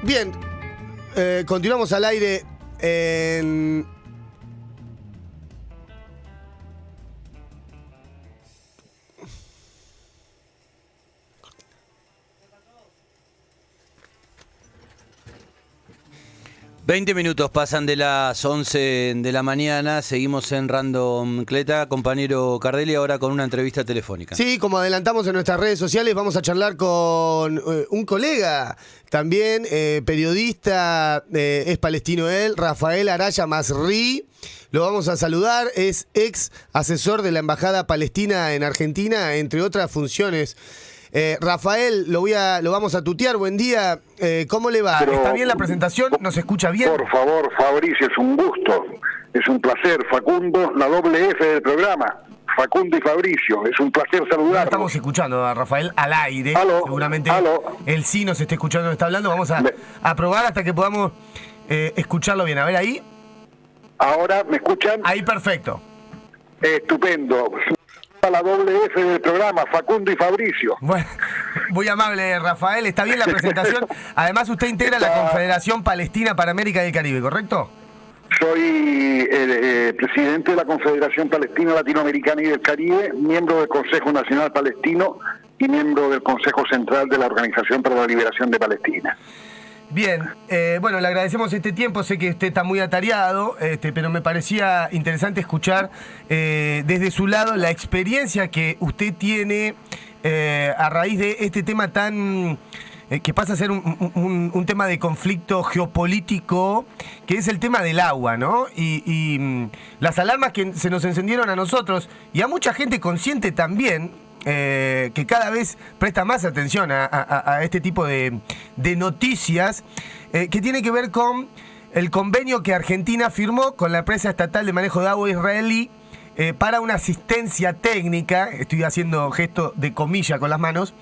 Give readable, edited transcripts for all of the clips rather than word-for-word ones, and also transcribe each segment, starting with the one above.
Bien, continuamos al aire en... ...20 minutos pasan de las 11 de la mañana... ...seguimos en Random Cleta... ...compañero Cardelli ahora con una entrevista telefónica. Sí, como adelantamos en nuestras redes sociales... ...vamos a charlar con un colega... ...también periodista... ...es palestino él... ...Rafael Araya Masri... Lo vamos a saludar, es ex asesor de la Embajada Palestina en Argentina... ...entre otras funciones... Rafael, lo vamos a tutear. Buen día, ¿cómo le va? Pero, ¿está bien la presentación? ¿Nos escucha bien? Por favor, Fabricio, es un gusto, es un placer. Facundo, la doble F del programa, Facundo y Fabricio, es un placer saludarlos. Estamos escuchando a Rafael al aire. ¿Aló? Seguramente ¿Aló? él sí nos está escuchando, nos está hablando. Vamos a probar hasta que podamos escucharlo bien. A ver ahí. ¿Ahora me escuchan? Ahí perfecto. Estupendo. La doble F del programa, Facundo y Fabricio. Bueno, muy amable, Rafael. ¿Está bien la presentación? Además, usted integra la Confederación Palestina para América y el Caribe, ¿correcto? Soy presidente de la Confederación Palestina Latinoamericana y del Caribe, miembro del Consejo Nacional Palestino y miembro del Consejo Central de la Organización para la Liberación de Palestina. Bien, bueno, le agradecemos este tiempo, sé que usted está muy atareado, pero me parecía interesante escuchar desde su lado la experiencia que usted tiene a raíz de este tema tan... que pasa a ser un tema de conflicto geopolítico, que es el tema del agua, ¿no? Y las alarmas que se nos encendieron a nosotros y a mucha gente consciente también, que cada vez presta más atención a este tipo de noticias, que tiene que ver con el convenio que Argentina firmó con la empresa estatal de manejo de agua israelí para una asistencia técnica, estoy haciendo gesto de comilla con las manos,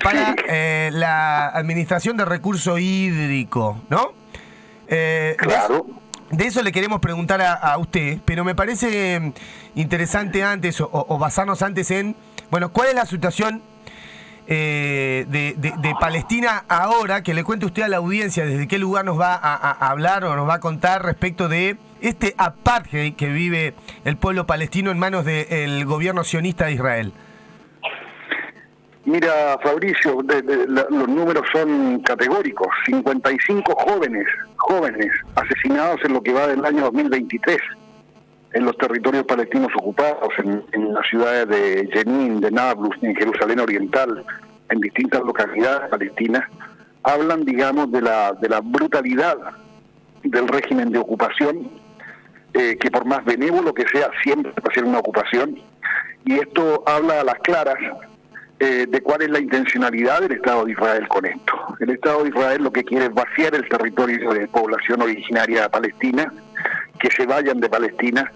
para la administración de recurso hídrico, ¿no? Claro. De eso le queremos preguntar a usted, pero me parece interesante antes, o basarnos antes en, bueno, ¿cuál es la situación de Palestina ahora? Que le cuente usted a la audiencia desde qué lugar nos va a hablar o nos va a contar respecto de este apartheid que vive el pueblo palestino en manos del gobierno sionista de Israel. Mira, Fabricio, los números son categóricos. 55 jóvenes asesinados en lo que va del año 2023 en los territorios palestinos ocupados, en las ciudades de Jenin, de Nablus, en Jerusalén Oriental, en distintas localidades palestinas, hablan, digamos, de la brutalidad del régimen de ocupación, que por más benévolo que sea, siempre va a ser una ocupación, y esto habla a las claras de cuál es la intencionalidad del Estado de Israel con esto. El Estado de Israel lo que quiere es vaciar el territorio de población originaria palestina, que se vayan de Palestina.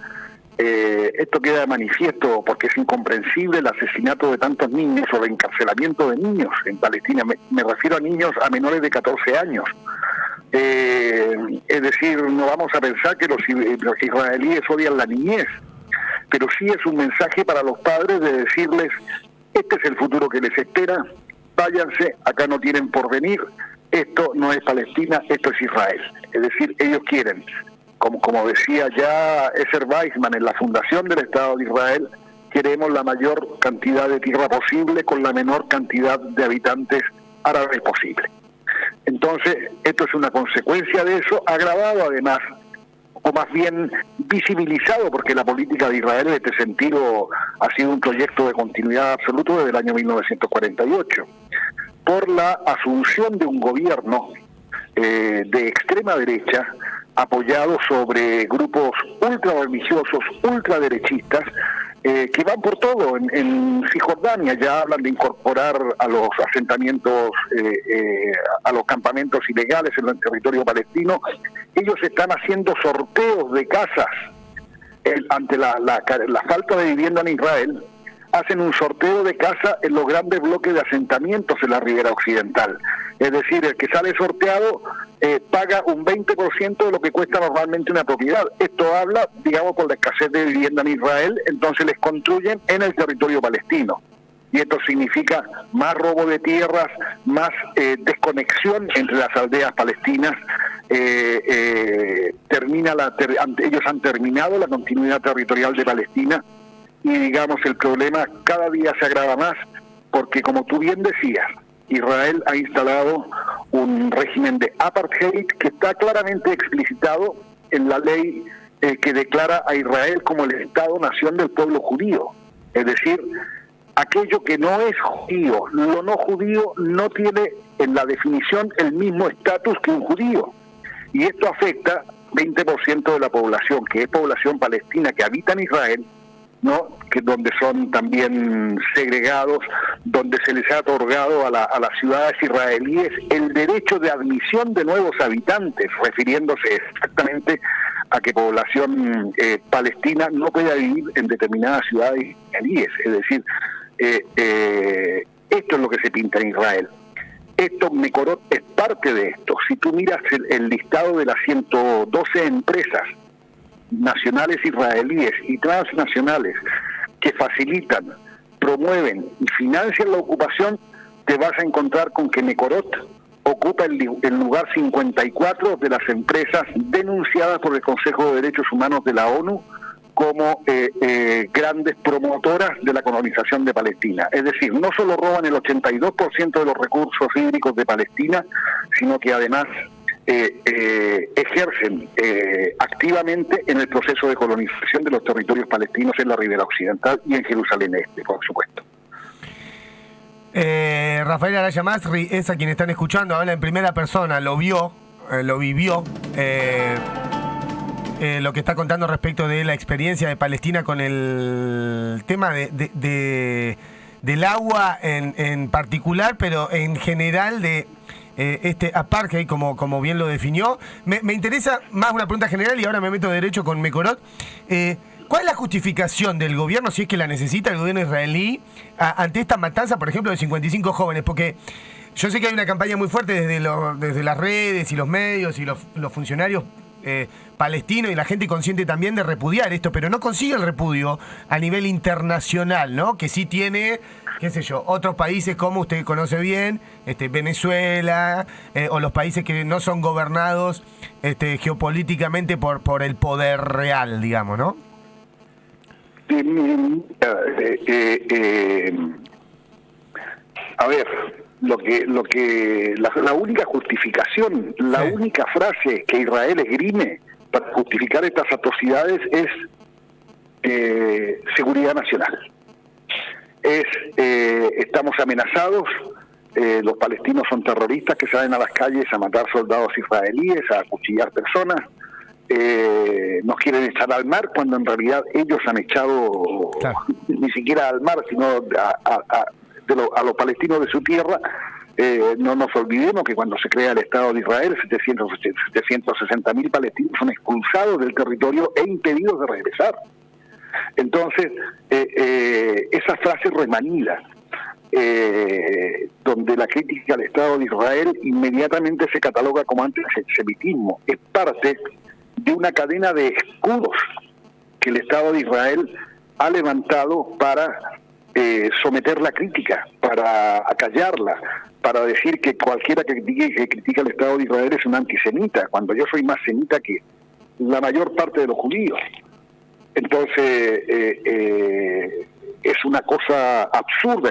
Esto queda de manifiesto porque es incomprensible el asesinato de tantos niños o el encarcelamiento de niños en Palestina. Me refiero a niños a menores de 14 años. Es decir, no vamos a pensar que los israelíes odian la niñez, pero sí es un mensaje para los padres de decirles: este es el futuro que les espera, váyanse, acá no tienen porvenir, esto no es Palestina, esto es Israel. Es decir, ellos quieren, como decía ya Ezer Weizmann en la fundación del Estado de Israel, queremos la mayor cantidad de tierra posible con la menor cantidad de habitantes árabes posible. Entonces, esto es una consecuencia de eso, agravado además, o más bien visibilizado, porque la política de Israel en este sentido ha sido un proyecto de continuidad absoluto desde el año 1948, por la asunción de un gobierno de extrema derecha, apoyado sobre grupos ultra-religiosos, ultraderechistas, que van por todo. En Cisjordania ya hablan de incorporar a los asentamientos, a los campamentos ilegales en el territorio palestino. Ellos están haciendo sorteos de casas ante la falta de vivienda en Israel. Hacen un sorteo de casa en los grandes bloques de asentamientos en la ribera occidental. Es decir, el que sale sorteado paga un 20% de lo que cuesta normalmente una propiedad. Esto habla, digamos, con la escasez de vivienda en Israel, entonces les construyen en el territorio palestino. Y esto significa más robo de tierras, más desconexión entre las aldeas palestinas. Ellos han terminado la continuidad territorial de Palestina y, digamos, el problema cada día se agrava más porque, como tú bien decías, Israel ha instalado un régimen de apartheid que está claramente explicitado en la ley que declara a Israel como el Estado-nación del pueblo judío. Es decir, aquello que no es judío, lo no judío, no tiene en la definición el mismo estatus que un judío. Y esto afecta 20% de la población, que es población palestina que habita en Israel, ¿no? Que donde son también segregados, donde se les ha otorgado a las ciudades israelíes el derecho de admisión de nuevos habitantes, refiriéndose exactamente a que población palestina no pueda vivir en determinadas ciudades israelíes. Es decir, esto es lo que se pinta en Israel. Esto, Mekorot es parte de esto. Si tú miras el listado de las 112 empresas nacionales israelíes y transnacionales que facilitan, promueven y financian la ocupación, te vas a encontrar con que Mekorot ocupa el lugar 54 de las empresas denunciadas por el Consejo de Derechos Humanos de la ONU como grandes promotoras de la colonización de Palestina. Es decir, no solo roban el 82% de los recursos hídricos de Palestina, sino que además ejercen activamente en el proceso de colonización de los territorios palestinos en la Ribera Occidental y en Jerusalén Este, por supuesto. Rafael Araya Masri es a quien están escuchando, habla en primera persona, lo vio, lo vivió, lo que está contando respecto de la experiencia de Palestina con el tema del agua en particular, pero en general de este apartheid, como bien lo definió. Me interesa más una pregunta general y ahora me meto derecho con Mekorot. ¿Cuál es la justificación del gobierno, si es que la necesita el gobierno israelí, ante esta matanza, por ejemplo, de 55 jóvenes? Porque yo sé que hay una campaña muy fuerte desde las redes y los medios y los funcionarios palestinos y la gente consciente también de repudiar esto, pero no consigue el repudio a nivel internacional, ¿no? Que sí tiene, qué sé yo, otros países como usted conoce bien, Venezuela, o los países que no son gobernados geopolíticamente por el poder real, digamos, ¿no? A ver, la única justificación, la única frase que Israel esgrime para justificar estas atrocidades es seguridad nacional. Estamos amenazados, los palestinos son terroristas que salen a las calles a matar soldados israelíes, a acuchillar personas, nos quieren echar al mar cuando en realidad ellos han echado ni siquiera al mar, sino a los palestinos de su tierra. No nos olvidemos que cuando se crea el Estado de Israel, 760.000 palestinos son expulsados del territorio e impedidos de regresar. Entonces, esa frase remanida, donde la crítica al Estado de Israel inmediatamente se cataloga como antisemitismo, es parte de una cadena de escudos que el Estado de Israel ha levantado para someter la crítica, para acallarla, para decir que cualquiera que critica al Estado de Israel es un antisemita, cuando yo soy más semita que la mayor parte de los judíos. Entonces, es una cosa absurda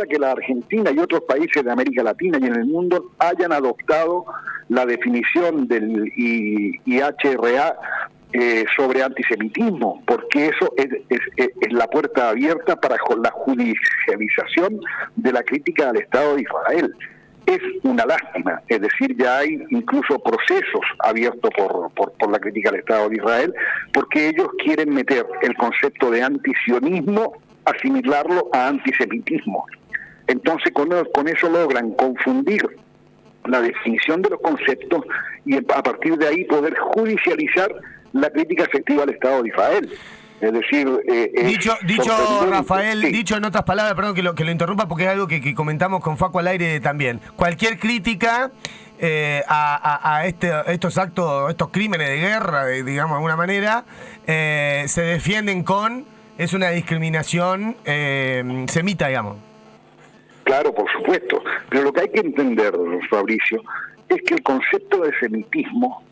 que la Argentina y otros países de América Latina y en el mundo hayan adoptado la definición del IHRA sobre antisemitismo, porque eso es la puerta abierta para la judicialización de la crítica al Estado de Israel. Es una lástima, es decir, ya hay incluso procesos abiertos por la crítica al Estado de Israel, porque ellos quieren meter el concepto de antisionismo, asimilarlo a antisemitismo. Entonces con eso logran confundir la definición de los conceptos y a partir de ahí poder judicializar la crítica efectiva al Estado de Israel. Es decir, dicho Rafael, sí. Dicho en otras palabras, perdón que lo interrumpa porque es algo que comentamos con Facu al aire también. Cualquier crítica a estos actos, estos crímenes de guerra, digamos de alguna manera, se defienden con es una discriminación semita, digamos. Claro, por supuesto. Pero lo que hay que entender, don Fabricio, es que el concepto de semitismo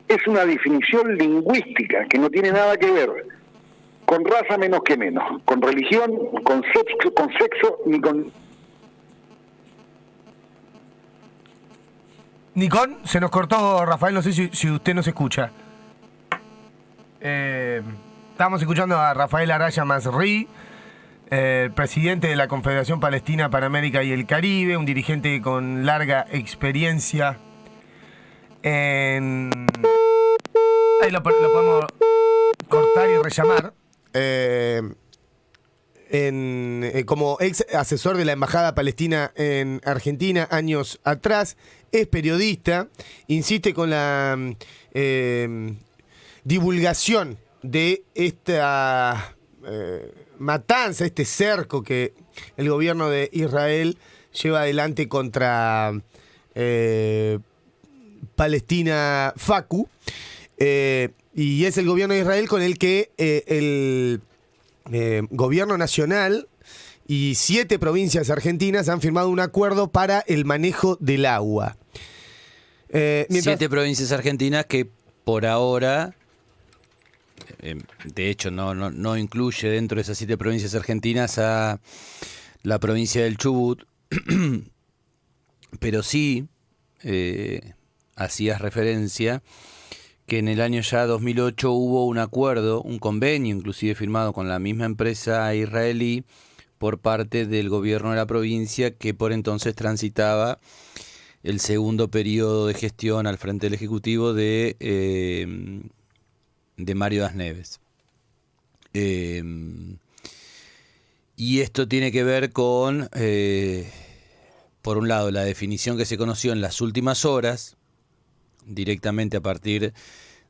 es una definición lingüística que no tiene nada que ver con raza menos que menos, con religión, con sexo, ni con... Nicón, se nos cortó, Rafael, no sé si usted nos escucha. Estamos escuchando a Rafael Araya Masri, presidente de la Confederación Palestina para América y el Caribe, un dirigente con larga experiencia en... Ahí lo podemos cortar y rellamar. Como ex asesor de la Embajada Palestina en Argentina años atrás, es periodista, insiste con la divulgación de esta matanza, este cerco que el gobierno de Israel lleva adelante contra Palestina Facu, y es el gobierno de Israel con el que el gobierno nacional y 7 provincias argentinas han firmado un acuerdo para el manejo del agua. 7 provincias argentinas que por ahora, de hecho no incluye dentro de esas 7 provincias argentinas a la provincia del Chubut, pero sí hacías referencia que en el año ya 2008 hubo un acuerdo, un convenio inclusive firmado con la misma empresa israelí por parte del gobierno de la provincia, que por entonces transitaba el segundo periodo de gestión al frente del Ejecutivo de Mario Das Neves. Y esto tiene que ver con, por un lado, la definición que se conoció en las últimas horas, directamente a partir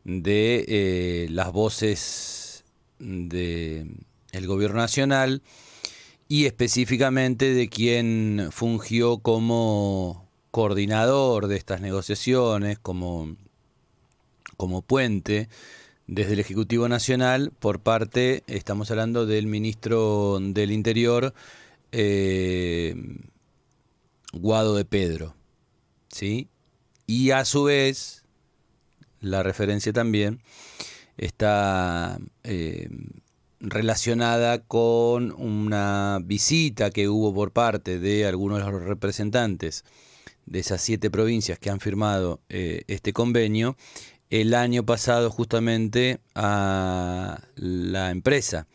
de las voces del gobierno nacional y específicamente de quien fungió como coordinador de estas negociaciones, como puente desde el Ejecutivo Nacional por parte, estamos hablando del ministro del Interior, Guado de Pedro, ¿sí? Y a su vez, la referencia también está relacionada con una visita que hubo por parte de algunos de los representantes de esas 7 provincias que han firmado este convenio el año pasado justamente a la empresa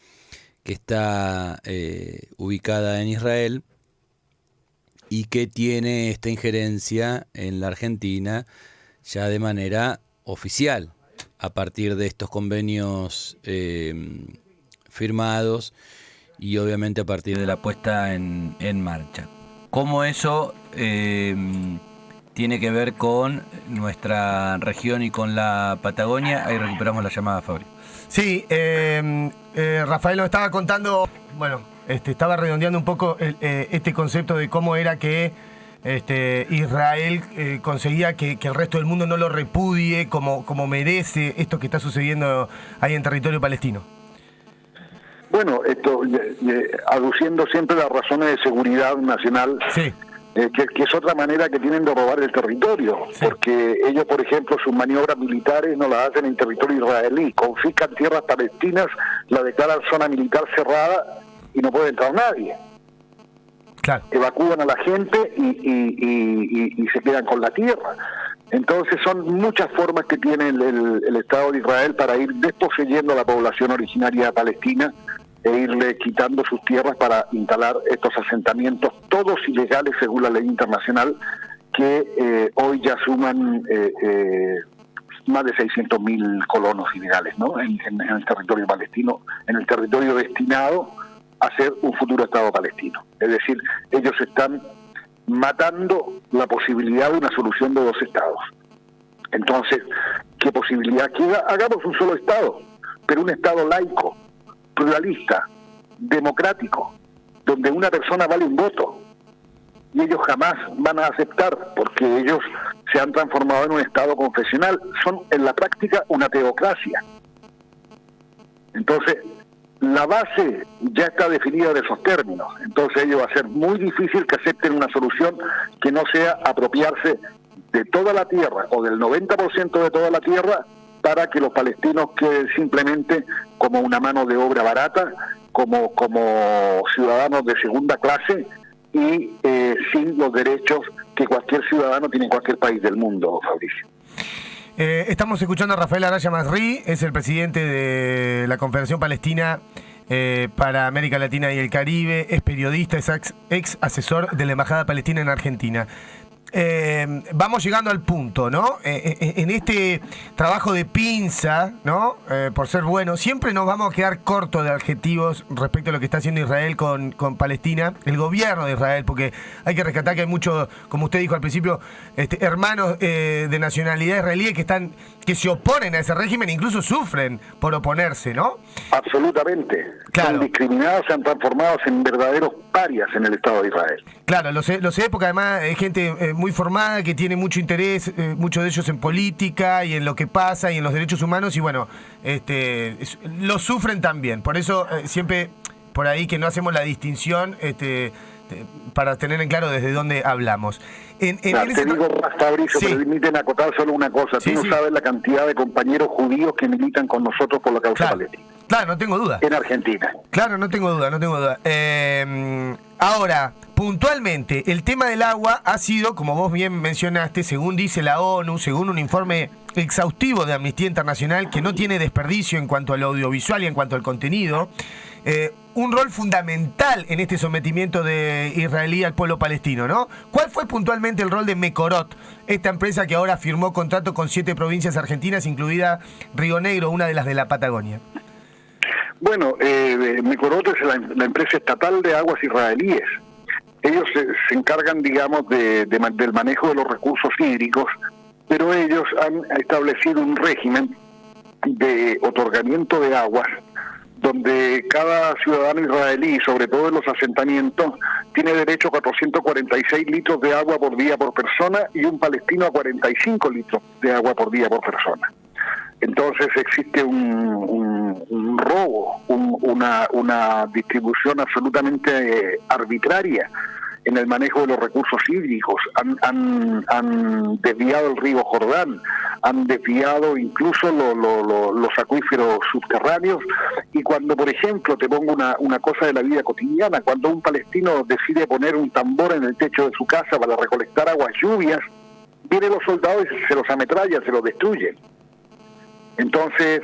que está ubicada en Israel y que tiene esta injerencia en la Argentina ya de manera oficial, a partir de estos convenios firmados y obviamente a partir de la puesta en marcha. ¿Cómo eso tiene que ver con nuestra región y con la Patagonia? Ahí recuperamos la llamada, Fabri. Sí, Rafael nos estaba contando, bueno, estaba redondeando un poco este concepto de cómo era que Israel conseguía que el resto del mundo no lo repudie como merece esto que está sucediendo ahí en territorio palestino. Bueno, esto aduciendo siempre las razones de seguridad nacional, sí. Que es otra manera que tienen de robar el territorio, sí. Porque ellos, por ejemplo, sus maniobras militares no las hacen en territorio israelí, confiscan tierras palestinas, la declaran zona militar cerrada y no puede entrar nadie. Claro. Evacúan a la gente y se quedan con la tierra. Entonces son muchas formas que tiene el Estado de Israel para ir desposeyendo a la población originaria palestina e irle quitando sus tierras para instalar estos asentamientos, todos ilegales según la ley internacional, que hoy ya suman más de 600.000 colonos ilegales, ¿no? En el territorio palestino, en el territorio destinado a ser un futuro Estado palestino. Es decir, ellos están matando la posibilidad de una solución de 2 estados. Entonces, ¿qué posibilidad queda? Hagamos un solo Estado, pero un Estado laico, pluralista, democrático, donde una persona vale un voto. Y ellos jamás van a aceptar, porque ellos se han transformado en un Estado confesional. Son en la práctica una teocracia. Entonces, la base ya está definida de esos términos. Entonces ellos va a ser muy difícil que acepten una solución que no sea apropiarse de toda la tierra o del 90% de toda la tierra para que los palestinos queden simplemente como una mano de obra barata, como ciudadanos de segunda clase y sin los derechos que cualquier ciudadano tiene en cualquier país del mundo, Fabricio. Estamos escuchando a Rafael Araya Masri, es el presidente de la Confederación Palestina para América Latina y el Caribe, es periodista, es ex asesor de la Embajada Palestina en Argentina. Vamos llegando al punto, ¿no? En este trabajo de pinza, ¿no? Por ser bueno, siempre nos vamos a quedar cortos de adjetivos respecto a lo que está haciendo Israel con Palestina, el gobierno de Israel, porque hay que rescatar que hay muchos, como usted dijo al principio, hermanos de nacionalidad israelí que se oponen a ese régimen e incluso sufren por oponerse, ¿no? Absolutamente. Claro. Son discriminados, se han transformado en verdaderos parias en el Estado de Israel. Claro, lo sé porque además hay gente muy formada que tiene mucho interés, muchos de ellos en política y en lo que pasa y en los derechos humanos y bueno, lo sufren también. Por eso siempre por ahí que no hacemos la distinción para tener en claro desde dónde hablamos. Te digo más, Fabricio, sí. Permiten acotar solo una cosa. Tú no sabes la cantidad de compañeros judíos que militan con nosotros por la causa palestina. Claro, no tengo duda. En Argentina. Claro, no tengo duda. Ahora, puntualmente, el tema del agua ha sido, como vos bien mencionaste, según dice la ONU, según un informe exhaustivo de Amnistía Internacional, que no tiene desperdicio en cuanto al audiovisual y en cuanto al contenido, un rol fundamental en este sometimiento de israelí al pueblo palestino, ¿no? ¿Cuál fue puntualmente el rol de Mekorot, esta empresa que ahora firmó contrato con 7 provincias argentinas, incluida Río Negro, una de las de la Patagonia? Bueno, Mekorot es la empresa estatal de aguas israelíes. Ellos se encargan, digamos, del manejo de los recursos hídricos, pero ellos han establecido un régimen de otorgamiento de aguas donde cada ciudadano israelí, sobre todo en los asentamientos, tiene derecho a 446 litros de agua por día por persona y un palestino a 45 litros de agua por día por persona. Entonces existe un robo, una distribución absolutamente arbitraria en el manejo de los recursos hídricos. Han desviado el río Jordán, han desviado incluso los acuíferos subterráneos, y cuando, por ejemplo, te pongo una cosa de la vida cotidiana, cuando un palestino decide poner un tambor en el techo de su casa para recolectar aguas lluvias, vienen los soldados y se los ametrallan, se los destruyen. Entonces,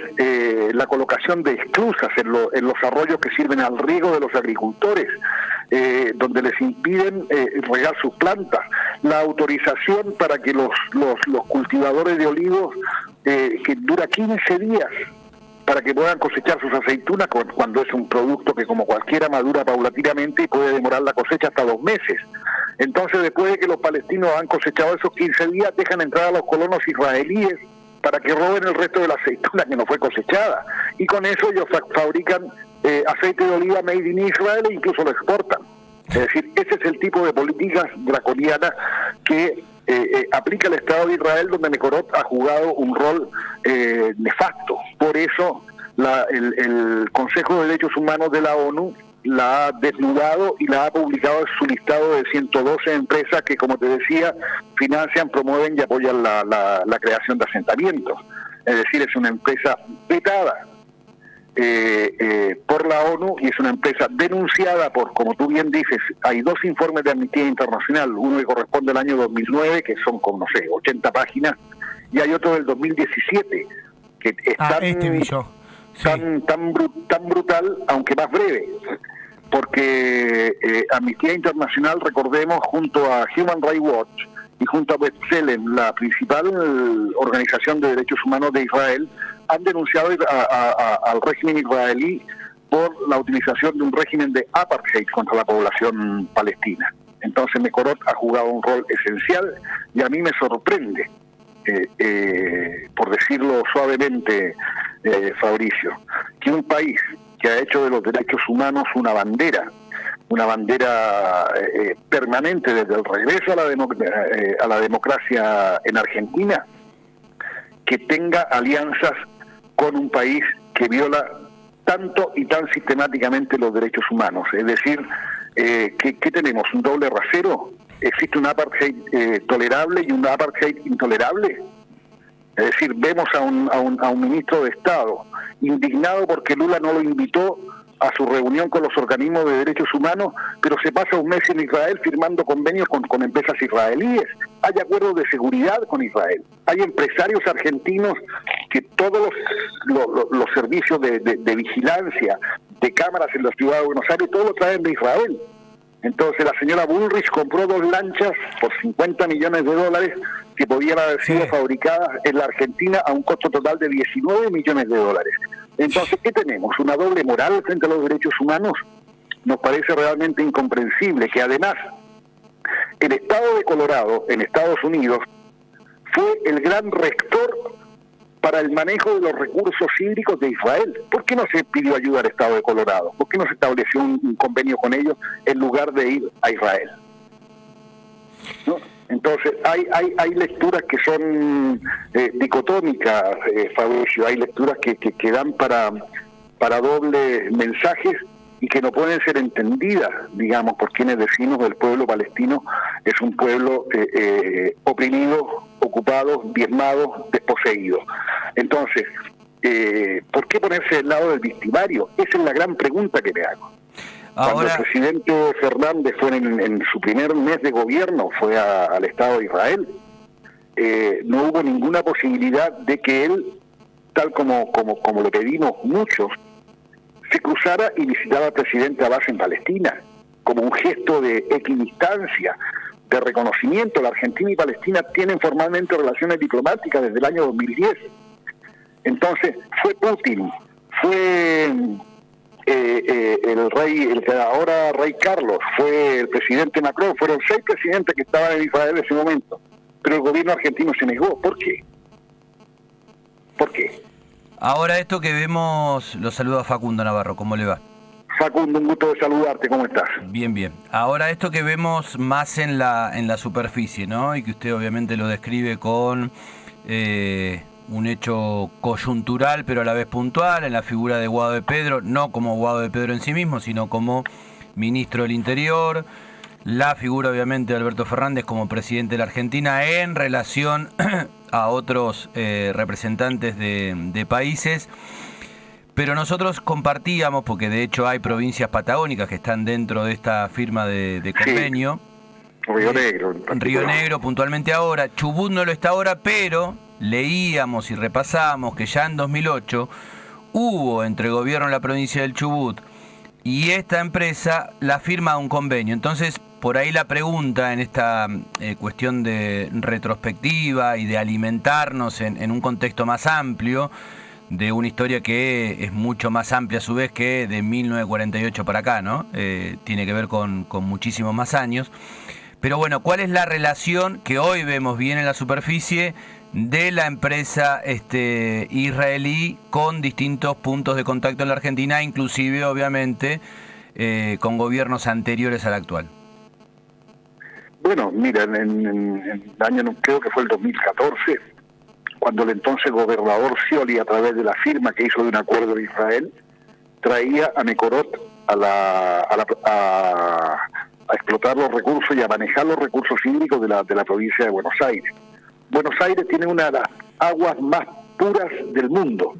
la colocación de esclusas en los arroyos que sirven al riego de los agricultores, donde les impiden regar sus plantas, la autorización para que los cultivadores de olivos, que dura 15 días, para que puedan cosechar sus aceitunas, cuando es un producto que como cualquiera madura paulatinamente y puede demorar la cosecha hasta 2 meses. Entonces, después de que los palestinos han cosechado esos 15 días, dejan entrar a los colonos israelíes para que roben el resto de la aceituna que no fue cosechada. Y con eso ellos fabrican aceite de oliva made in Israel e incluso lo exportan. Es decir, ese es el tipo de políticas draconianas que aplica el Estado de Israel, donde Mekorot ha jugado un rol nefasto. Por eso el Consejo de Derechos Humanos de la ONU la ha desnudado y la ha publicado en su listado de 112 empresas que, como te decía, financian, promueven y apoyan la creación de asentamientos. Es decir, es una empresa vetada por la ONU y es una empresa denunciada por, como tú bien dices, hay 2 informes de Amnistía Internacional, uno que corresponde al año 2009, que son como, no sé, 80 páginas, y hay otro del 2017, que es tan brutal, aunque más breve, porque Amnistía Internacional, recordemos, junto a Human Rights Watch y junto a B'Tselem, la principal organización de derechos humanos de Israel, han denunciado al régimen israelí por la utilización de un régimen de apartheid contra la población palestina. Entonces Mekorot ha jugado un rol esencial y a mí me sorprende, por decirlo suavemente, Fabricio, que un país que ha hecho de los derechos humanos una bandera permanente desde el regreso a la democracia en Argentina, que tenga alianzas con un país que viola tanto y tan sistemáticamente los derechos humanos. Es decir, ¿qué tenemos? ¿Un doble rasero? ¿Existe un apartheid tolerable y un apartheid intolerable? Es decir, vemos a un ministro de Estado indignado porque Lula no lo invitó a su reunión con los organismos de derechos humanos, pero se pasa un mes en Israel firmando convenios con empresas israelíes. Hay acuerdos de seguridad con Israel. Hay empresarios argentinos que todos los servicios de vigilancia, de cámaras en la ciudad de Buenos Aires, todos lo traen de Israel. Entonces la señora Bullrich compró 2 lanchas por $50 millones que podían haber sido fabricadas en la Argentina a un costo total de $19 millones. Entonces, ¿qué tenemos? ¿Una doble moral frente a los derechos humanos? Nos parece realmente incomprensible que además el estado de Colorado, en Estados Unidos, fue el gran rector para el manejo de los recursos hídricos de Israel. ¿Por qué no se pidió ayuda al estado de Colorado? ¿Por qué no se estableció un convenio con ellos en lugar de ir a Israel? ¿No? Entonces, hay lecturas que son dicotómicas, Fabricio, hay lecturas que dan para dobles mensajes y que no pueden ser entendidas, digamos, por quienes decimos del pueblo palestino es un pueblo oprimido, ocupado, diezmado, desposeído. Entonces, ¿por qué ponerse del lado del victimario? Esa es la gran pregunta que me hago. Cuando el presidente Fernández fue en su primer mes de gobierno, fue al Estado de Israel, no hubo ninguna posibilidad de que él, tal como lo pedimos muchos, se cruzara y visitara al presidente Abbas en Palestina, como un gesto de equidistancia, de reconocimiento. La Argentina y Palestina tienen formalmente relaciones diplomáticas desde el año 2010. Entonces, fue Putin, fue el que ahora rey Carlos, fue el presidente Macron, fueron 6 presidentes que estaban en Israel en ese momento, pero el gobierno argentino se negó. ¿Por qué? ¿Por qué? Ahora esto que vemos, lo saluda Facundo Navarro, ¿cómo le va? Facundo, un gusto de saludarte, ¿cómo estás? Bien, bien. Ahora esto que vemos más en la superficie, ¿no? Y que usted obviamente lo describe con un hecho coyuntural, pero a la vez puntual, en la figura de Guado de Pedro, no como Guado de Pedro en sí mismo, sino como ministro del Interior, la figura obviamente de Alberto Fernández como presidente de la Argentina en relación a otros representantes de países. Pero nosotros compartíamos, porque de hecho hay provincias patagónicas que están dentro de esta firma de convenio. Sí. Río Negro. Río Negro puntualmente ahora. Chubut no lo está ahora, pero leíamos y repasamos que ya en 2008 hubo entre el gobierno de la provincia del Chubut y esta empresa la firma de un convenio. Entonces, por ahí la pregunta en esta cuestión de retrospectiva y de alimentarnos en un contexto más amplio, de una historia que es mucho más amplia a su vez que de 1948 para acá, ¿no? Tiene que ver con muchísimos más años. Pero bueno, ¿cuál es la relación que hoy vemos bien en la superficie de la empresa israelí con distintos puntos de contacto en la Argentina, inclusive obviamente con gobiernos anteriores al actual? Bueno, mira, en el año, creo que fue el 2014, cuando el entonces gobernador Scioli, a través de la firma que hizo de un acuerdo de Israel, traía a Mekorot a explotar los recursos y a manejar los recursos hídricos de la provincia de Buenos Aires. Buenos Aires tiene una de las aguas más puras del mundo,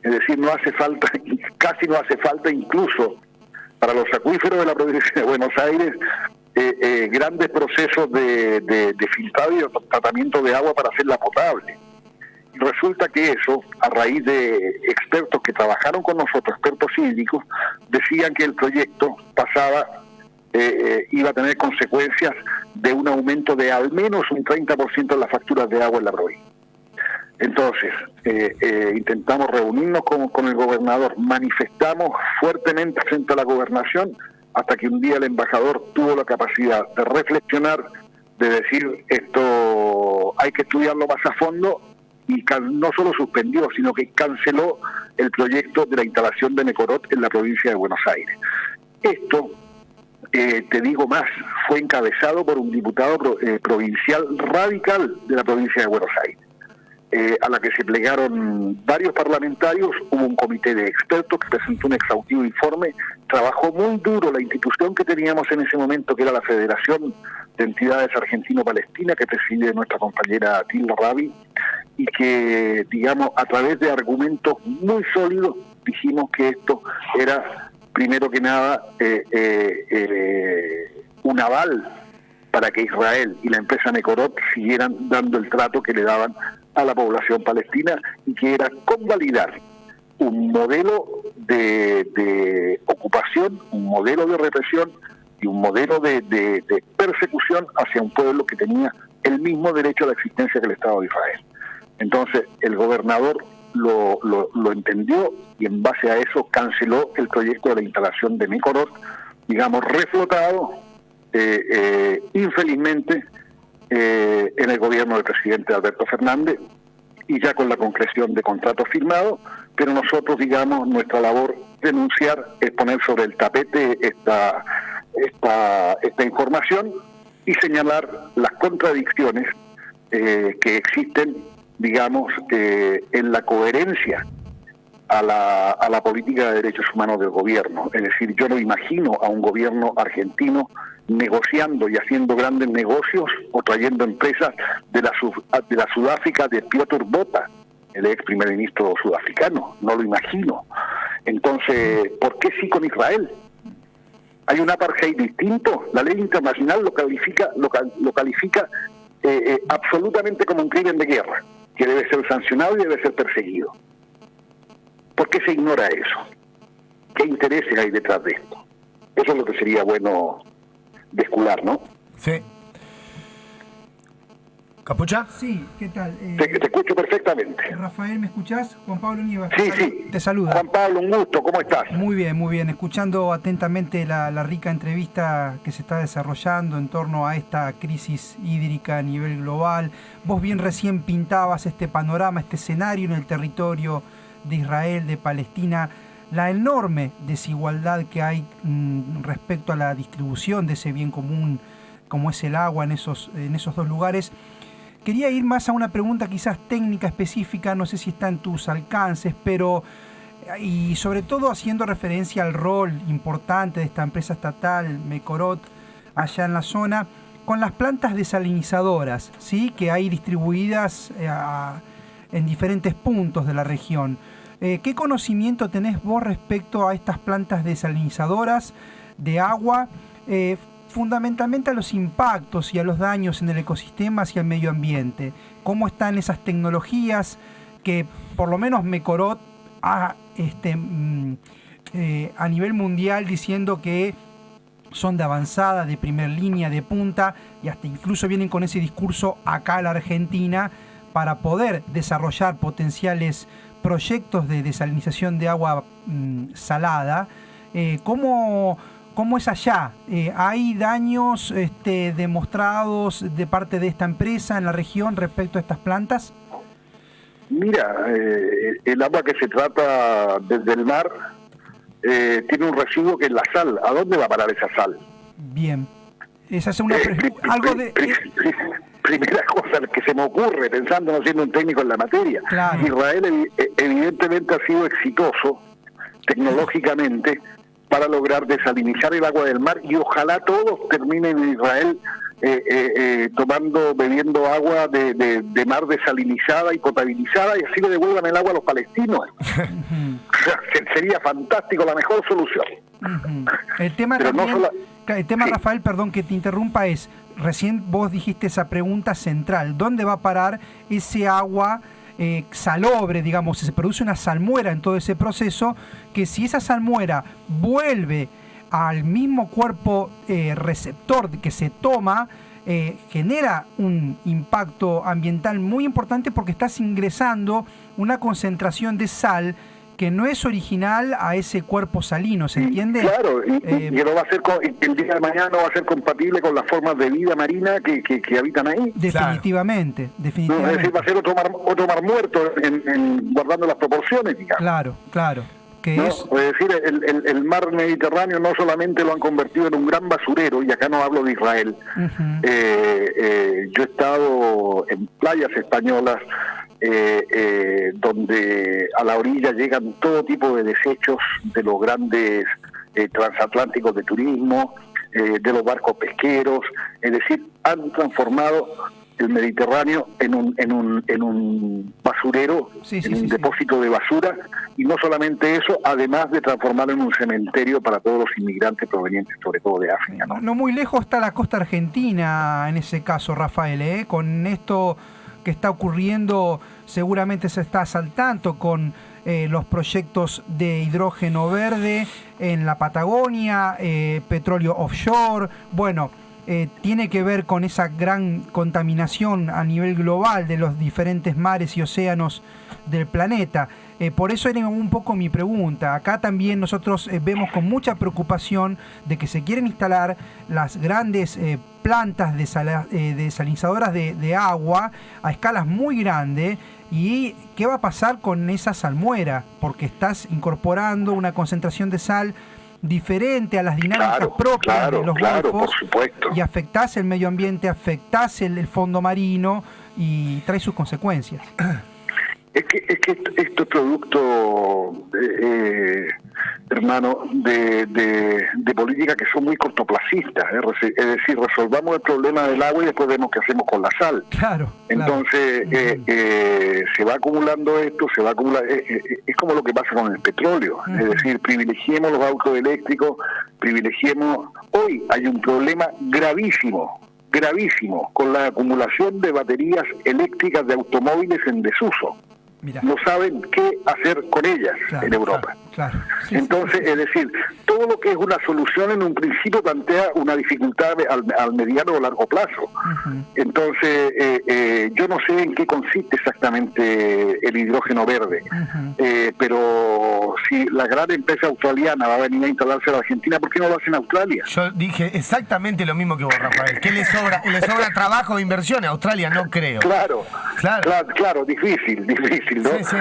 es decir, no hace falta, casi no hace falta incluso para los acuíferos de la provincia de Buenos Aires grandes procesos de filtrado y de tratamiento de agua para hacerla potable. Y resulta que eso, a raíz de expertos que trabajaron con nosotros, expertos hídricos, decían que el proyecto iba a tener consecuencias de un aumento de al menos un 30% en las facturas de agua en la provincia. Entonces, intentamos reunirnos con el gobernador, manifestamos fuertemente frente a la gobernación, hasta que un día el embajador tuvo la capacidad de reflexionar, de decir, esto hay que estudiarlo más a fondo, y no solo suspendió, sino que canceló el proyecto de la instalación de Mekorot en la provincia de Buenos Aires. Esto, te digo más, fue encabezado por un diputado provincial radical de la provincia de Buenos Aires. a la que se plegaron varios parlamentarios. Hubo un comité de expertos que presentó un exhaustivo informe. Trabajó muy duro la institución que teníamos en ese momento, que era la Federación de Entidades Argentino-Palestina, que preside nuestra compañera Tilda Rabi, y que, digamos, a través de argumentos muy sólidos, dijimos que esto era, primero que nada, un aval para que Israel y la empresa Mekorot siguieran dando el trato que le daban a la población palestina, y que era convalidar un modelo de ocupación, un modelo de represión y un modelo de persecución hacia un pueblo que tenía el mismo derecho a la existencia que el Estado de Israel. Entonces el gobernador lo entendió, y en base a eso canceló el proyecto de la instalación de Mekorot, digamos, reflotado infelizmente en el gobierno del presidente Alberto Fernández, y ya con la concreción de contratos firmados. Pero nosotros, digamos, nuestra labor denunciar es poner sobre el tapete esta información y señalar las contradicciones que existen, digamos, en la coherencia a la política de derechos humanos del gobierno. Es decir, yo no imagino a un gobierno argentino negociando y haciendo grandes negocios o trayendo empresas de la Sudáfrica de Piotr Bota, el ex primer ministro sudafricano. No lo imagino. Entonces, ¿por qué sí con Israel? Hay un apartheid distinto. La ley internacional lo califica absolutamente como un crimen de guerra, que debe ser sancionado y debe ser perseguido. ¿Por qué se ignora eso? ¿Qué intereses hay detrás de esto? Eso es lo que sería bueno descular, ¿no? Sí. ¿Capucha? Sí, ¿qué tal? Te escucho perfectamente. Rafael, ¿me escuchás? Juan Pablo Nievas. Sí. Te saluda. Juan Pablo, un gusto, ¿cómo estás? Muy bien. Escuchando atentamente la rica entrevista que se está desarrollando en torno a esta crisis hídrica a nivel global. Vos bien recién pintabas este panorama, este escenario en el territorio de Israel, de Palestina, la enorme desigualdad que hay respecto a la distribución de ese bien común como es el agua en esos dos lugares. Quería ir más a una pregunta quizás técnica específica, no sé si está en tus alcances, pero y sobre todo haciendo referencia al rol importante de esta empresa estatal, Mekorot, allá en la zona, con las plantas desalinizadoras, ¿sí?, que hay distribuidas en diferentes puntos de la región. ¿Qué conocimiento tenés vos respecto a estas plantas desalinizadoras de agua, fundamentalmente a los impactos y a los daños en el ecosistema y al medio ambiente? ¿Cómo están esas tecnologías que por lo menos Mekorot a nivel mundial diciendo que son de avanzada, de primer línea, de punta, y hasta incluso vienen con ese discurso acá a la Argentina para poder desarrollar potenciales proyectos de desalinización de agua salada? ¿Cómo es allá? ¿Hay daños demostrados de parte de esta empresa en la región respecto a estas plantas? Mira, el agua que se trata desde el mar tiene un residuo que es la sal. ¿A dónde va a parar esa sal? Bien. Esa es una primera cosa que se me ocurre, pensando, no siendo un técnico en la materia. Claro. Israel evidentemente ha sido exitoso tecnológicamente para lograr desalinizar el agua del mar, y ojalá todos terminen en Israel bebiendo agua de mar desalinizada y potabilizada, y así le devuelvan el agua a los palestinos. Sería fantástico, la mejor solución. El tema Pero también, el tema, sí. Rafael, perdón que te interrumpa, es, recién vos dijiste esa pregunta central: ¿dónde va a parar ese agua salobre, digamos? Se produce una salmuera en todo ese proceso, que si esa salmuera vuelve al mismo cuerpo receptor que se toma, genera un impacto ambiental muy importante, porque estás ingresando una concentración de sal que no es original a ese cuerpo salino, ¿se entiende? Claro, y no va a ser el día de mañana no va a ser compatible con las formas de vida marina que habitan ahí. Definitivamente. No, es decir, va a ser otro mar muerto, guardando las proporciones, digamos. Claro. ¿No? Es decir, el mar Mediterráneo no solamente lo han convertido en un gran basurero, y acá no hablo de Israel. Yo he estado en playas españolas donde a la orilla llegan todo tipo de desechos de los grandes transatlánticos de turismo, de los barcos pesqueros, es decir, han transformado el Mediterráneo en un basurero, en un depósito de basura, y no solamente eso, además de transformarlo en un cementerio para todos los inmigrantes provenientes sobre todo de África, ¿no? No muy lejos está la costa argentina en ese caso, Rafael, con esto que está ocurriendo seguramente se está al tanto con los proyectos de hidrógeno verde en la Patagonia, petróleo offshore, bueno, tiene que ver con esa gran contaminación a nivel global de los diferentes mares y océanos del planeta. Por eso era un poco mi pregunta. Acá también nosotros vemos con mucha preocupación de que se quieren instalar las grandes plantas desalinizadoras de agua a escalas muy grandes. ¿Y qué va a pasar con esa salmuera? Porque estás incorporando una concentración de sal diferente a las dinámicas propias de los golfos, por supuesto. Y afectás el medio ambiente, afectás el fondo marino y trae sus consecuencias. Es que esto es producto, hermano, de políticas que son muy cortoplacistas, es decir, resolvamos el problema del agua y después vemos qué hacemos con la sal. Claro. Entonces, se va acumulando esto, es como lo que pasa con el petróleo, es decir, privilegiemos los autos eléctricos, hoy hay un problema gravísimo con la acumulación de baterías eléctricas de automóviles en desuso. Mirá. No saben qué hacer con ellas en Europa. Claro. Sí, entonces, es decir, todo lo que es una solución en un principio plantea una dificultad al mediano o largo plazo. Entonces, yo no sé en qué consiste exactamente el hidrógeno verde, pero si la gran empresa australiana va a venir a instalarse en la Argentina, ¿por qué no lo hace en Australia? Yo dije exactamente lo mismo que vos, Rafael. ¿Qué le sobra trabajo de inversión? A Australia no creo. Claro, difícil, ¿no? Sí.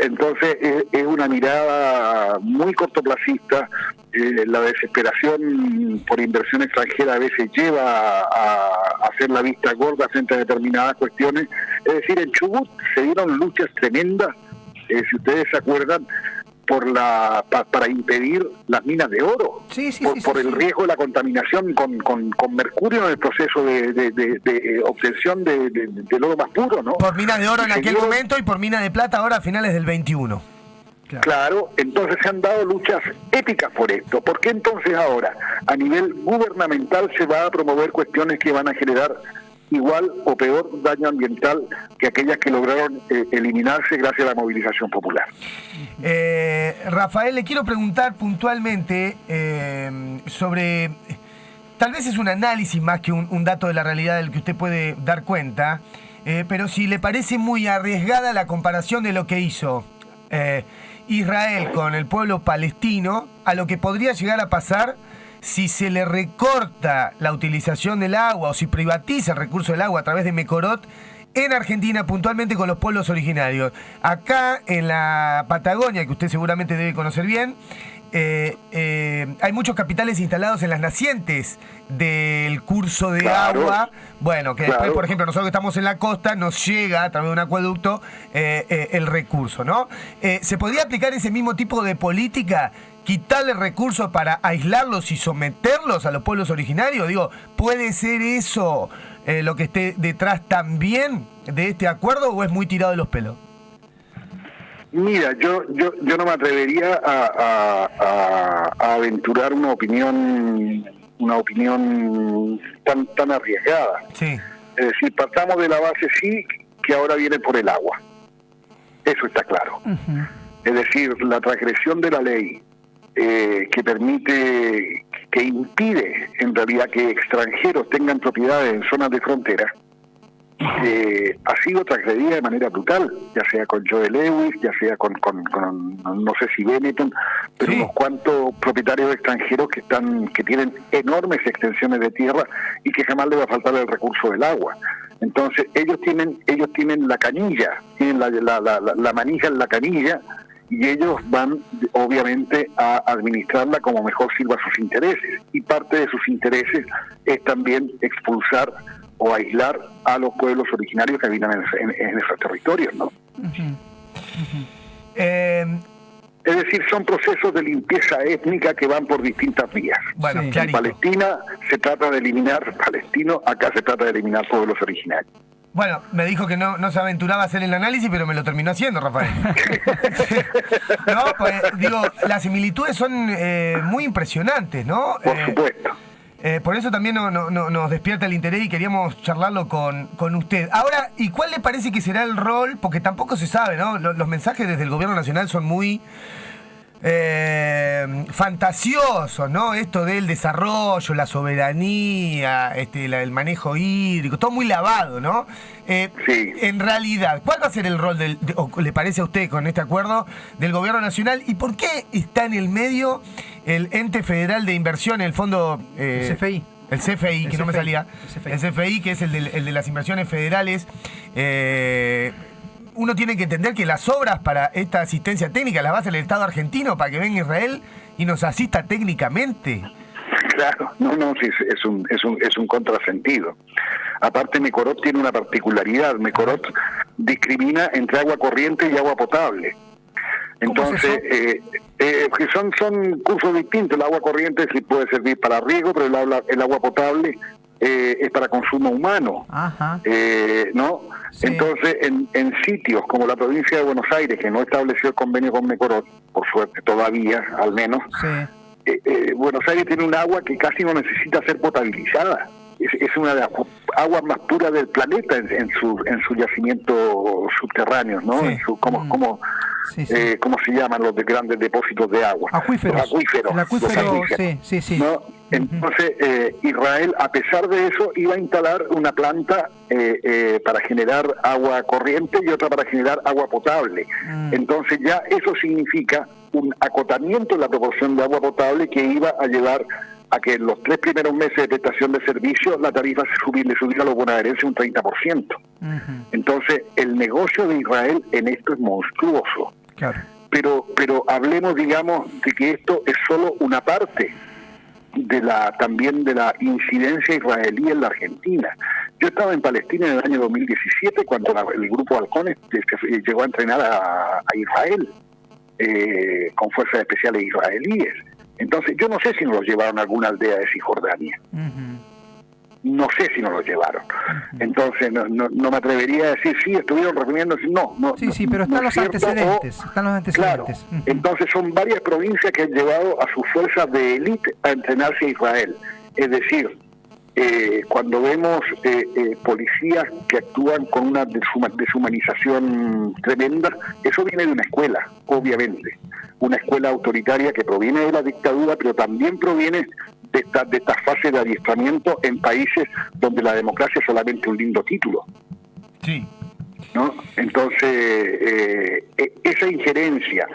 Entonces es una mirada muy cortoplacista. La desesperación por inversión extranjera a veces lleva a hacer la vista gorda frente a determinadas cuestiones. Es decir, en Chubut se dieron luchas tremendas, si ustedes se acuerdan, para impedir las minas de oro, por el riesgo de la contaminación con mercurio en el proceso de obtención del oro más puro, ¿no? Por minas de oro en aquel momento y por minas de plata ahora a finales del 21. Claro, entonces se han dado luchas épicas por esto. ¿Por qué entonces ahora, a nivel gubernamental, se va a promover cuestiones que van a generar igual o peor daño ambiental que aquellas que lograron eliminarse gracias a la movilización popular? Rafael, le quiero preguntar puntualmente sobre, tal vez es un análisis más que un dato de la realidad del que usted puede dar cuenta, pero si le parece muy arriesgada la comparación de lo que hizo Israel con el pueblo palestino a lo que podría llegar a pasar si se le recorta la utilización del agua o si privatiza el recurso del agua a través de Mecorot en Argentina, puntualmente con los pueblos originarios. Acá en la Patagonia, que usted seguramente debe conocer bien, hay muchos capitales instalados en las nacientes del curso de agua. Bueno, que después, por ejemplo, nosotros que estamos en la costa, nos llega a través de un acueducto el recurso, ¿no? ¿Se podría aplicar ese mismo tipo de política? ¿Quitarle recursos para aislarlos y someterlos a los pueblos originarios? Digo, ¿puede ser eso lo que esté detrás también de este acuerdo o es muy tirado de los pelos? Mira, yo no me atrevería a aventurar una opinión tan arriesgada. Sí. Es decir, partamos de la base que ahora viene por el agua. Eso está claro. Es decir, la transgresión de la ley que impide en realidad que extranjeros tengan propiedades en zonas de frontera, ha sido transgredida de manera brutal, ya sea con Joe Lewis, ya sea con no sé si Benetton, pero unos cuantos propietarios extranjeros que tienen enormes extensiones de tierra y que jamás les va a faltar el recurso del agua. Entonces ellos tienen la canilla, tienen la manija en la canilla, y ellos van obviamente a administrarla como mejor sirva a sus intereses, y parte de sus intereses es también expulsar o aislar a los pueblos originarios que habitan en esos territorios, ¿no? Es decir, son procesos de limpieza étnica que van por distintas vías. Bueno, Sí. En clarito. Palestina se trata de eliminar palestinos, acá se trata de eliminar pueblos originarios. Bueno, me dijo que no se aventuraba a hacer el análisis, pero me lo terminó haciendo, Rafael. No, pues digo, las similitudes son muy impresionantes, ¿no? Por supuesto. Por eso también nos despierta el interés y queríamos charlarlo con usted. Ahora, ¿y cuál le parece que será el rol? Porque tampoco se sabe, ¿no? Los mensajes desde el gobierno nacional son muy fantasiosos, ¿no? Esto del desarrollo, la soberanía, el manejo hídrico, todo muy lavado, ¿no? Sí. En realidad, ¿cuál va a ser el rol o le parece a usted con este acuerdo del gobierno nacional? ¿Y por qué está en el medio el ente federal de inversión, el fondo... El CFI. El CFI, El que no me CFI, salía. El CFI, que es el de las inversiones federales. Uno tiene que entender que las obras para esta asistencia técnica las va a hacer el Estado argentino para que venga Israel y nos asista técnicamente. Claro, no, sí, es un contrasentido. Aparte, Mecorot tiene una particularidad. Mecorot discrimina entre agua corriente y agua potable. Entonces, que son cursos distintos. El agua corriente sí puede servir para riego, pero el agua potable es para consumo humano. Ajá. ¿No? Sí. Entonces, en sitios como la provincia de Buenos Aires, que no estableció el convenio con Mecorot, por suerte todavía, al menos, Sí. Buenos Aires tiene un agua que casi no necesita ser potabilizada. Es una de las aguas más puras del planeta en su yacimiento subterráneo, ¿no? Sí. En su, ¿cómo Sí, sí. ¿cómo se llaman los de grandes depósitos de agua? Acuíferos. Los acuíferos. El acuífero, Los acuíferos. sí. ¿No? Entonces, Israel, a pesar de eso, iba a instalar una planta para generar agua corriente y otra para generar agua potable. Entonces ya eso significa un acotamiento en la proporción de agua potable que iba a llevar a que en los 3 primeros meses de prestación de servicio la tarifa le subiera a los bonaerenses un 30%. Entonces, el negocio de Israel en esto es monstruoso. Claro. Pero hablemos, digamos, de que esto es solo una parte también de la incidencia israelí en la Argentina. Yo estaba en Palestina en el año 2017 cuando el grupo Halcones llegó a entrenar a Israel con fuerzas especiales israelíes. Entonces yo no sé si nos los llevaron a alguna aldea de Cisjordania. No sé si nos los llevaron. Entonces no me atrevería a decir sí, estuvieron reprimiendo. No, Sí, pero están no los es cierto, antecedentes. Están los Claro, antecedentes. entonces son varias provincias que han llevado a sus fuerzas de élite a entrenarse a Israel. Es decir, cuando vemos policías que actúan con una deshumanización tremenda, eso viene de una escuela, obviamente. Una escuela autoritaria que proviene de la dictadura, pero también proviene de estas fases de adiestramiento en países donde la democracia es solamente un lindo título. Sí. ¿No? Entonces, esa injerencia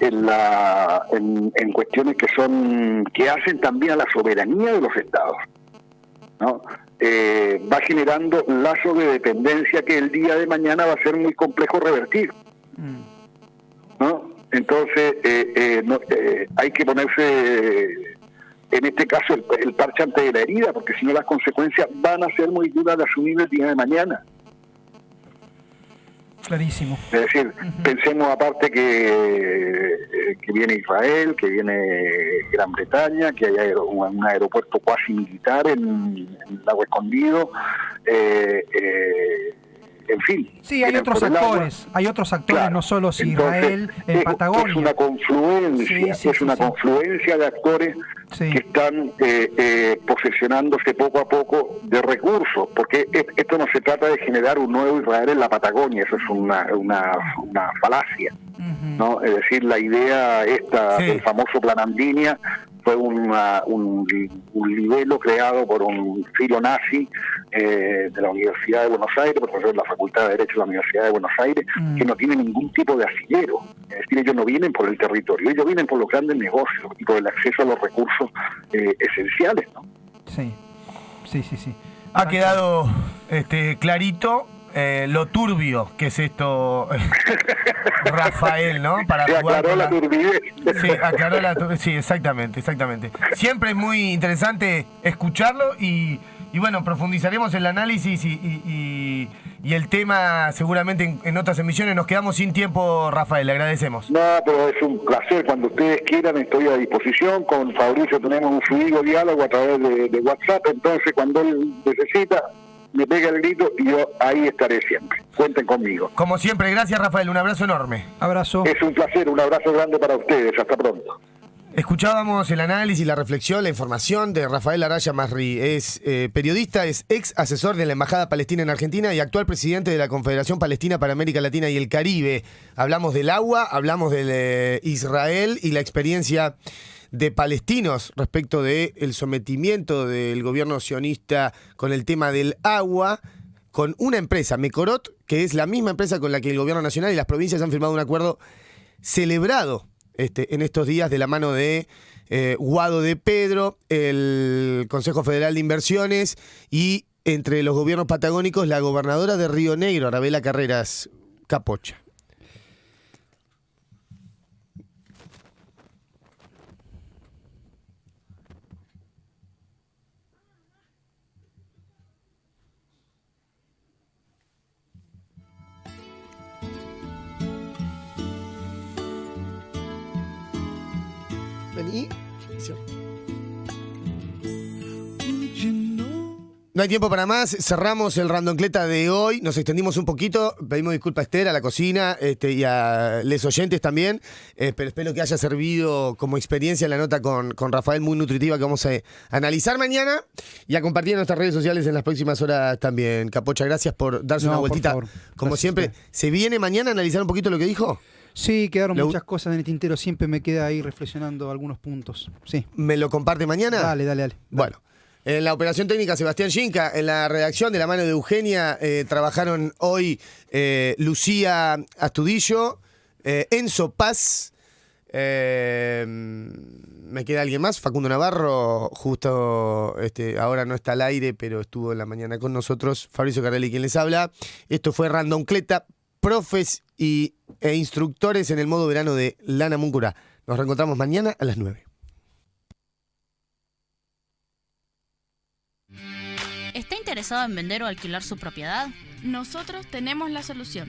en cuestiones que hacen también a la soberanía de los estados, ¿no? Va generando lazos de dependencia que el día de mañana va a ser muy complejo revertir, ¿no? Entonces hay que ponerse en este caso el parche antes de la herida, porque si no las consecuencias van a ser muy duras de asumir el día de mañana. Clarísimo. Es decir, pensemos aparte que viene Israel, que viene Gran Bretaña, que hay un aeropuerto cuasi militar en el Lago Escondido, en fin. Sí, hay otros actores, Claro. no solo Israel, Entonces, en Patagonia. Es una confluencia, Sí, confluencia de actores Sí. que están posesionándose poco a poco de recursos, porque esto no se trata de generar un nuevo Israel en la Patagonia, eso es una falacia, ¿no? Es decir, la idea esta Sí. del famoso Plan Andinia fue un libelo creado por un filo nazi de la Universidad de Buenos Aires, profesor de la Facultad de Derecho de la Universidad de Buenos Aires, que no tiene ningún tipo de asillero. Es decir, ellos no vienen por el territorio, ellos vienen por los grandes negocios y por el acceso a los recursos esenciales, ¿no? Sí. Ha quedado clarito lo turbio que es esto, Rafael, ¿no? Para Se jugar aclaró con la turbidez. Sí, aclaró sí, exactamente. Siempre es muy interesante escucharlo y Y bueno, profundizaremos el análisis y el tema seguramente en otras emisiones. Nos quedamos sin tiempo, Rafael, le agradecemos. No, pero es un placer. Cuando ustedes quieran estoy a disposición. Con Fabricio tenemos un fluido diálogo a través de WhatsApp. Entonces, cuando él necesita, me pega el grito y yo ahí estaré siempre. Cuenten conmigo. Como siempre, gracias, Rafael. Un abrazo enorme. Abrazo. Es un placer. Un abrazo grande para ustedes. Hasta pronto. Escuchábamos el análisis, la reflexión, la información de Rafael Araya Masri. Es periodista, es ex asesor de la Embajada Palestina en Argentina y actual presidente de la Confederación Palestina para América Latina y el Caribe. Hablamos del agua, hablamos de Israel y la experiencia de palestinos respecto del sometimiento del gobierno sionista con el tema del agua, con una empresa, Mekorot, que es la misma empresa con la que el gobierno nacional y las provincias han firmado un acuerdo celebrado en estos días de la mano de Guado de Pedro, el Consejo Federal de Inversiones y entre los gobiernos patagónicos la gobernadora de Río Negro, Arabela Carreras Capocha. Vení. No hay tiempo para más, cerramos el randoncleta de hoy, nos extendimos un poquito, pedimos disculpas a Esther, a la cocina y a les oyentes también, pero espero que haya servido como experiencia la nota con Rafael, muy nutritiva, que vamos a analizar mañana y a compartir en nuestras redes sociales en las próximas horas también. Capocha, gracias por darse una vueltita. Como gracias siempre, ¿se viene mañana a analizar un poquito lo que dijo? Sí, quedaron muchas cosas en el tintero, siempre me queda ahí reflexionando algunos puntos. Sí. ¿Me lo comparte mañana? Dale. Bueno. En la operación técnica, Sebastián Ginca. En la redacción, de la mano de Eugenia, trabajaron hoy Lucía Astudillo, Enzo Paz. ¿Me queda alguien más? Facundo Navarro, justo ahora no está al aire, pero estuvo en la mañana con nosotros. Fabricio Carelli, quien les habla. Esto fue Randoncleta, profes e instructores en el modo verano de Lana Muncura. Nos reencontramos mañana a las 9. ¿Está interesado en vender o alquilar su propiedad? Nosotros tenemos la solución.